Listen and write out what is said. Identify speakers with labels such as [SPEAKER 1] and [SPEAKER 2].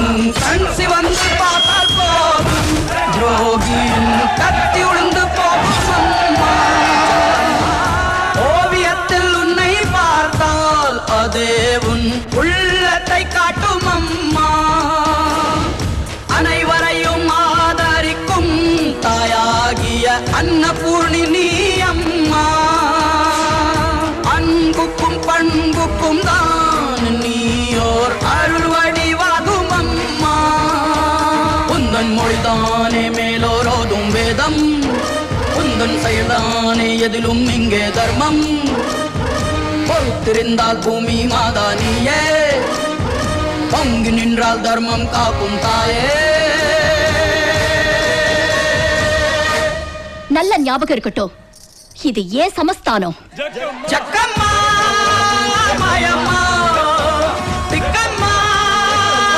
[SPEAKER 1] கண் சிவந்து பார்த்தால் போதும் துரோகியின் கத்தி உளுந்து போகும் அம்மா. ஓவியத்தில் உன்னை பார்த்தால் அதே உன் உள்ளத்தை காட்டும் அம்மா. அனைவரையும் ஆதரிக்கும் தாயாகிய அன்னபூர்ணி நீ அம்மா. அன்புக்கும் பண்புக்கும் தான் நீயோர் அருள் வடிவாகும் அம்மா. உந்தன் மொழிதானே மேலோரோதும் வேதம், உந்தன் செயல்தானே எதிலும் இங்கே தர்மம். பொறுத்திருந்தால் பூமி மாதா நீயே, பங்கு நின்றால் தர்மம் காக்கும் தாயே.
[SPEAKER 2] நல்ல ஞாபகம் இருக்கட்டும், இது ஏன் சமஸ்தானம்.
[SPEAKER 1] ஜக்கம்மா மாயம்மா